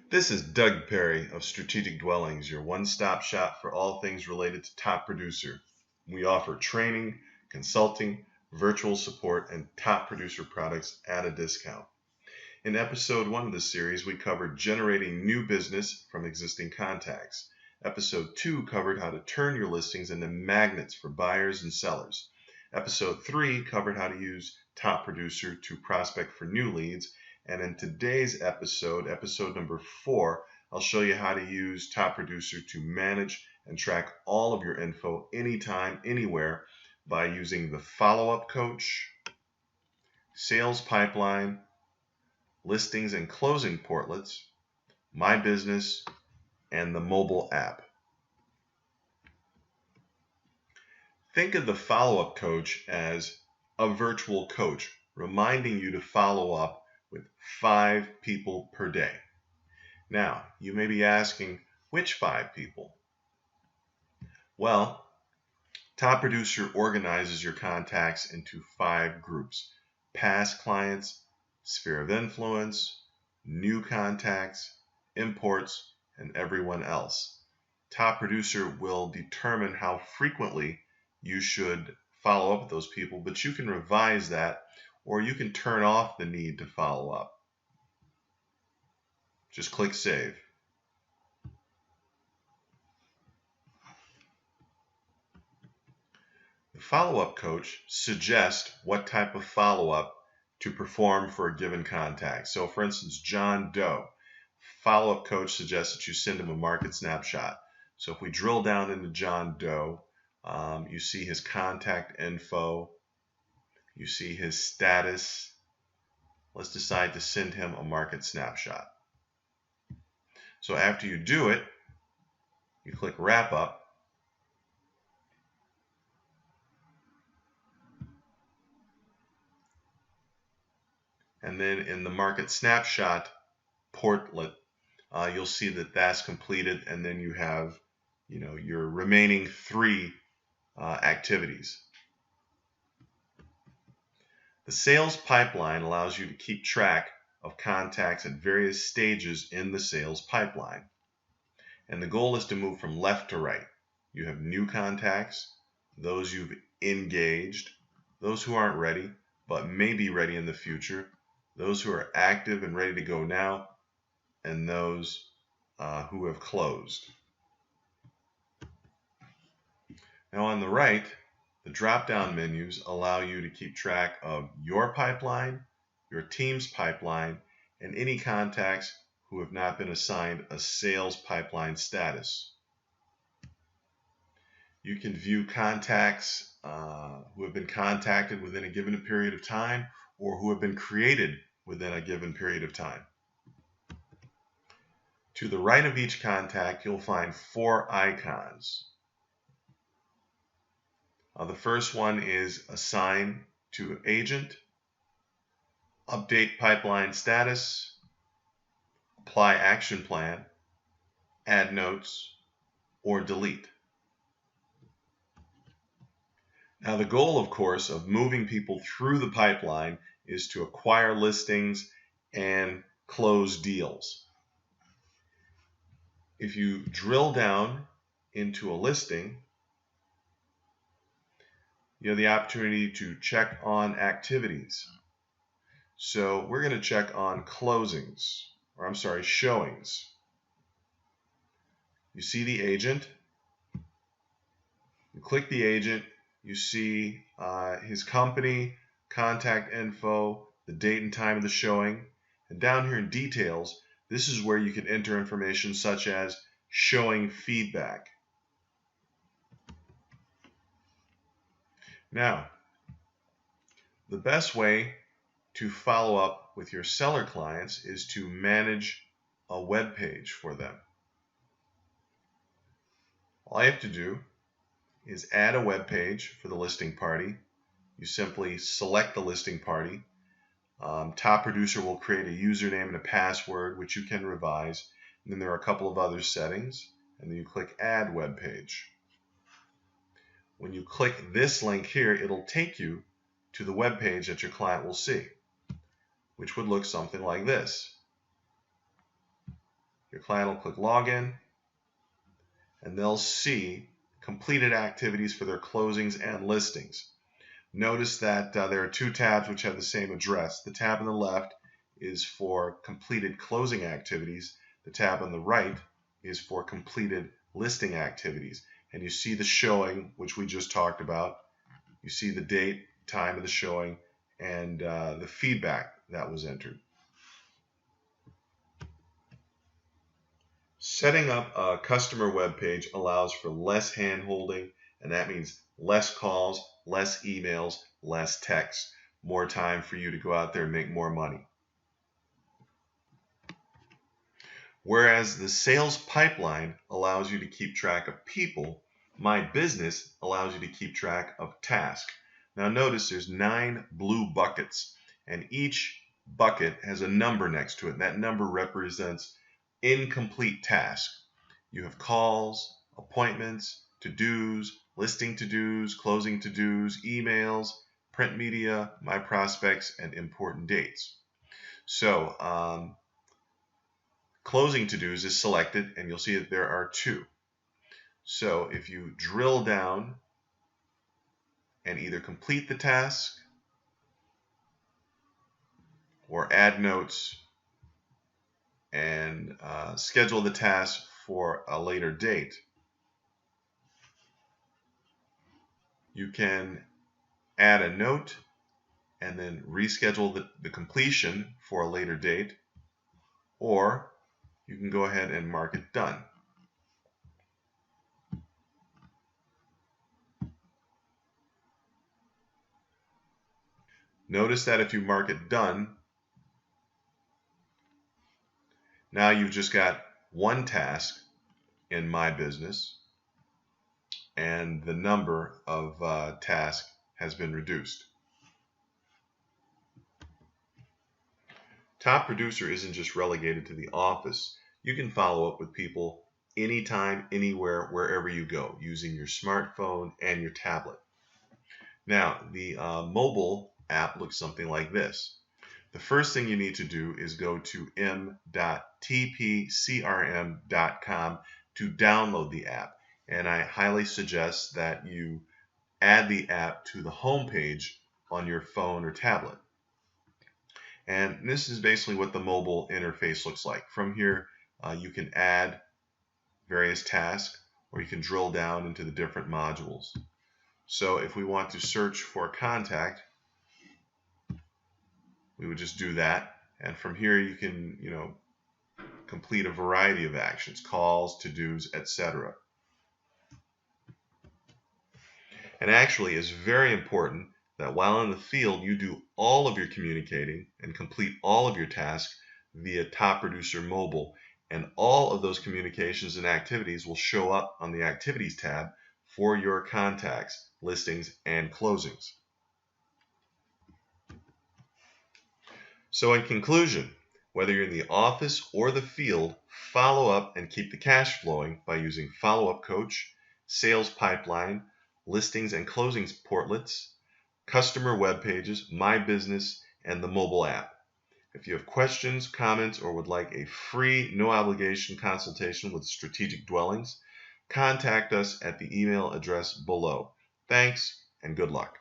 This is Doug Perry of Strategic Dwellings, your one-stop shop for all things related to Top Producer. We offer training, consulting, virtual support, and Top Producer products at a discount. In episode 1 of this series, we covered generating new business from existing contacts. Episode 2 covered how to turn your listings into magnets for buyers and sellers. Episode 3 covered how to use Top Producer to prospect for new leads. And in today's episode, episode number 4, I'll show you how to use Top Producer to manage and track all of your info anytime, anywhere by using the follow-up coach, sales pipeline, listings and closing portlets, my business, and the mobile app. Think of the follow-up coach as a virtual coach reminding you to follow up with 5 people per day. Now, you may be asking, which 5 people? Well, Top Producer organizes your contacts into 5 groups: past clients, sphere of influence, new contacts, imports, and everyone else. Top Producer will determine how frequently you should follow up with those people, but you can revise that, or you can turn off the need to follow up. Just click Save. The follow-up coach suggests what type of follow-up to perform for a given contact. So for instance, John Doe, follow-up coach suggests that you send him a market snapshot. So if we drill down into John Doe, you see his contact info, you see his status. Let's decide to send him a market snapshot. So after you do it, you click Wrap Up. And then in the market snapshot portlet, you'll see that that's completed, and then you have, your remaining 3 activities. The sales pipeline allows you to keep track of contacts at various stages in the sales pipeline. And the goal is to move from left to right. You have new contacts, those you've engaged, those who aren't ready but may be ready in the future, those who are active and ready to go now, and those who have closed. Now on the right, the drop-down menus allow you to keep track of your pipeline, your team's pipeline, and any contacts who have not been assigned a sales pipeline status. You can view contacts who have been contacted within a given period of time or who have been created within a given period of time. To the right of each contact, you'll find 4 icons. The first one is Assign to Agent, Update Pipeline Status, Apply Action Plan, Add Notes, or Delete. Now the goal, of course, of moving people through the pipeline is to acquire listings and close deals. If you drill down into a listing, you have the opportunity to check on activities. So we're going to check on showings. You see the agent. You click the agent. You see his company, contact info, the date and time of the showing. And down here in details, this is where you can enter information such as showing feedback. Now, the best way to follow up with your seller clients is to manage a web page for them. All you have to do is add a web page for the listing party. You simply select the listing party. Top Producer will create a username and a password, which you can revise. And then there are a couple of other settings, and then you click Add Web Page. When you click this link here, it'll take you to the web page that your client will see, which would look something like this. Your client will click login, and they'll see completed activities for their closings and listings. Notice that there are two tabs which have the same address. The tab on the left is for completed closing activities. The tab on the right is for completed listing activities. And you see the showing, which we just talked about. You see the date, time of the showing, and the feedback that was entered. Setting up a customer web page allows for less hand-holding, and that means less calls, less emails, less text, more time for you to go out there and make more money. Whereas the sales pipeline allows you to keep track of people, My Business allows you to keep track of tasks. Now notice there's 9 blue buckets, and each bucket has a number next to it. That number represents incomplete tasks. You have calls, appointments, to-dos, listing to-dos, closing to-dos, emails, print media, my prospects, and important dates. So closing to-dos is selected, and you'll see that there are 2. So if you drill down and either complete the task or add notes and schedule the task for a later date, you can add a note and then reschedule the completion for a later date, or you can go ahead and mark it done. Notice that if you mark it done, now you've just got one task in My Business, and the number of tasks has been reduced. Top Producer isn't just relegated to the office. You can follow up with people anytime, anywhere, wherever you go, using your smartphone and your tablet. Now, the mobile app looks something like this. The first thing you need to do is go to m.tpcrm.com to download the app. And I highly suggest that you add the app to the home page on your phone or tablet. And this is basically what the mobile interface looks like. From here, you can add various tasks, or you can drill down into the different modules. So if we want to search for contact, we would just do that. And from here, you can, complete a variety of actions, calls, to-dos, etc. And actually, it's very important that while in the field, you do all of your communicating and complete all of your tasks via Top Producer Mobile, and all of those communications and activities will show up on the Activities tab for your contacts, listings, and closings. So in conclusion, whether you're in the office or the field, follow up and keep the cash flowing by using Follow Up Coach, Sales Pipeline, Listings and Closings Portlets, Customer Web Pages, My Business, and the mobile app. If you have questions, comments, or would like a free, no obligation consultation with Strategic Dwellings, contact us at the email address below. Thanks and good luck.